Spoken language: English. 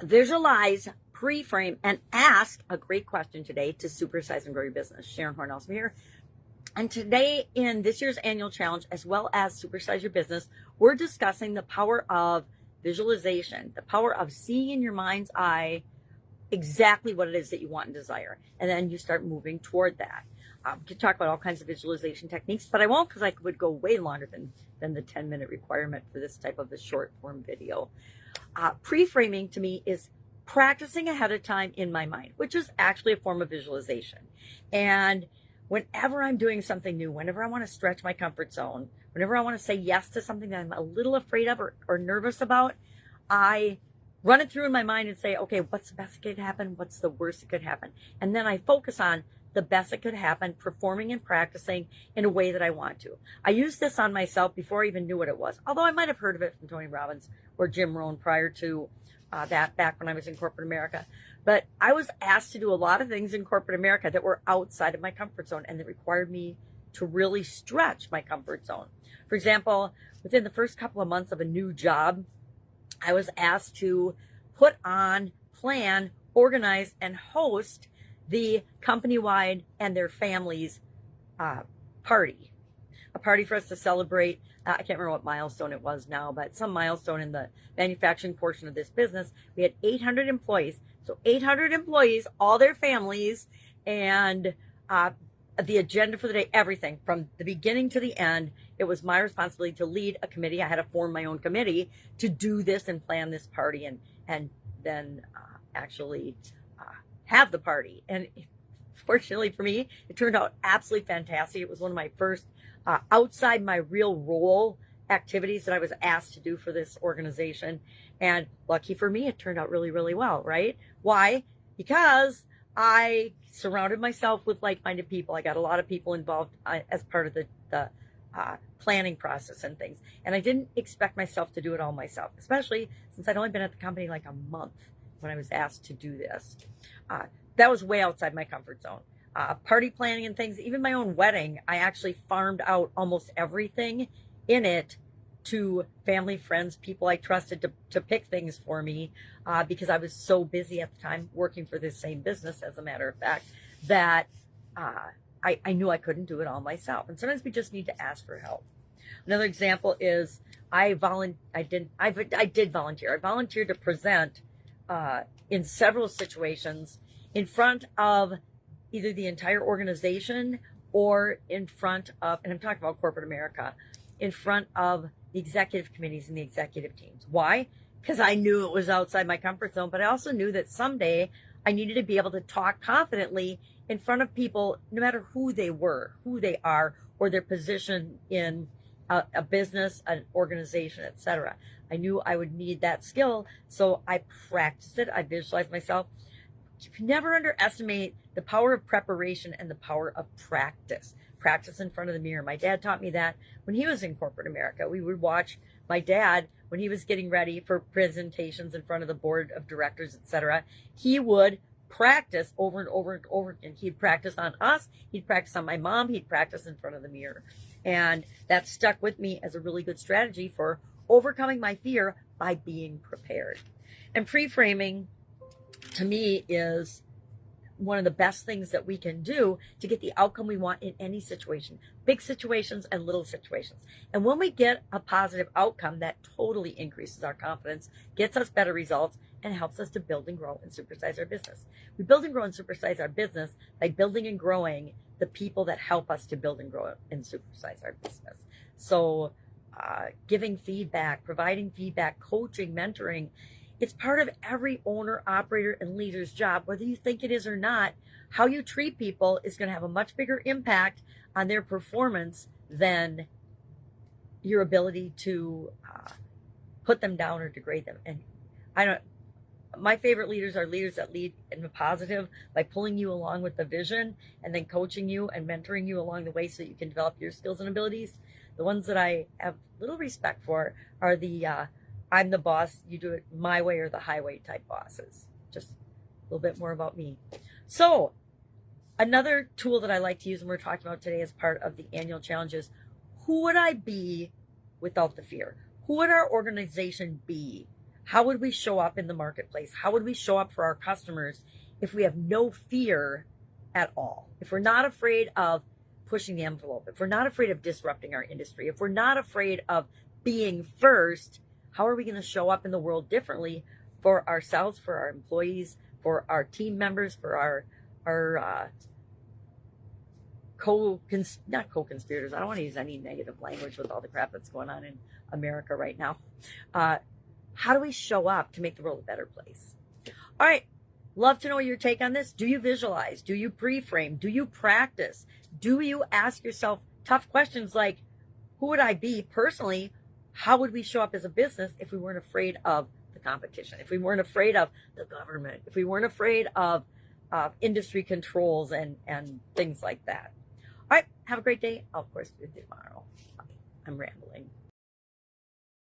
visualize, pre-frame, and ask a great question today to supersize and grow your business. Sharon Horne-Ellstrom here. And today in this year's annual challenge, as well as Supersize Your Business, we're discussing the power of visualization, the power of seeing in your mind's eye exactly what it is that you want and desire. And then you start moving toward that. We could talk about all kinds of visualization techniques, but I won't, because I would go way longer than the 10-minute requirement for this type of a short form video. Pre-framing to me is practicing ahead of time in my mind, which is actually a form of visualization. And whenever I'm doing something new, whenever I want to stretch my comfort zone, whenever I want to say yes to something that I'm a little afraid of or nervous about, I run it through in my mind and say, okay, what's the best that could happen? What's the worst that could happen? And then I focus on the best that could happen, performing and practicing in a way that I want to. I used this on myself before I even knew what it was, although I might have heard of it from Tony Robbins or Jim Rohn prior to that, back when I was in corporate America. But I was asked to do a lot of things in corporate America that were outside of my comfort zone and that required me to really stretch my comfort zone. For example, within the first couple of months of a new job, I was asked to put on, plan, organize, and host the company-wide and their families party. A party for us to celebrate, I can't remember what milestone it was now, but some milestone in the manufacturing portion of this business. We had 800 employees. So 800 employees, all their families, and the agenda for the day, everything from the beginning to the end. It was my responsibility to lead a committee. I had to form my own committee to do this and plan this party and then actually have the party. And fortunately for me, it turned out absolutely fantastic. It was one of my first outside my real role activities that I was asked to do for this organization. And lucky for me, it turned out really, really well, right? Why? Because I surrounded myself with like-minded people. I got a lot of people involved as part of the planning process and things. And I didn't expect myself to do it all myself, especially since I'd only been at the company like a month when I was asked to do this. That was way outside my comfort zone. Party planning and things, even my own wedding, I actually farmed out almost everything in it to family, friends, people I trusted to pick things for me because I was so busy at the time working for this same business, as a matter of fact, that I knew I couldn't do it all myself. And sometimes we just need to ask for help. Another example is I did volunteer. I volunteered to present in several situations in front of either the entire organization or in front of, and I'm talking about corporate America, in front of the executive committees and the executive teams. Why? Because I knew it was outside my comfort zone, but I also knew that someday I needed to be able to talk confidently in front of people, no matter who they were, who they are, or their position in a business, an organization, etc. I knew I would need that skill, so I practiced it. I visualized myself. You can never underestimate the power of preparation and the power of practice. Practice in front of the mirror. My dad taught me that when he was in corporate America. We would watch my dad when he was getting ready for presentations in front of the board of directors, etc. He would practice over and over and over again. He'd practice on us. He'd practice on my mom. He'd practice in front of the mirror. And that stuck with me as a really good strategy for overcoming my fear by being prepared. And pre-framing, to me, is one of the best things that we can do to get the outcome we want in any situation, big situations and little situations. And when we get a positive outcome, that totally increases our confidence, gets us better results, and helps us to build and grow and supersize our business. We build and grow and supersize our business by building and growing the people that help us to build and grow and supersize our business. So giving feedback, providing feedback, coaching, mentoring, it's part of every owner, operator, and leader's job, whether you think it is or not. How you treat people is going to have a much bigger impact on their performance than your ability to put them down or degrade them. And my favorite leaders are leaders that lead in the positive by pulling you along with the vision and then coaching you and mentoring you along the way so you can develop your skills and abilities. The ones that I have little respect for are the I'm the boss, you do it my way or the highway type bosses. Just a little bit more about me. So another tool that I like to use and we're talking about today as part of the annual challenge is, who would I be without the fear? Who would our organization be How would we show up in the marketplace? How would we show up for our customers if we have no fear at all? If we're not afraid of pushing the envelope, if we're not afraid of disrupting our industry, if we're not afraid of being first, how are we going to show up in the world differently for ourselves, for our employees, for our team members, for our not co-conspirators. I don't want to use any negative language with all the crap that's going on in America right now. How do we show up to make the world a better place? All right. Love to know your take on this. Do you visualize? Do you pre-frame? Do you practice? Do you ask yourself tough questions like, who would I be personally? How would we show up as a business if we weren't afraid of the competition? If we weren't afraid of the government? If we weren't afraid of industry controls and things like that? All right. Have a great day. I'll, of course, do it tomorrow. I'm rambling.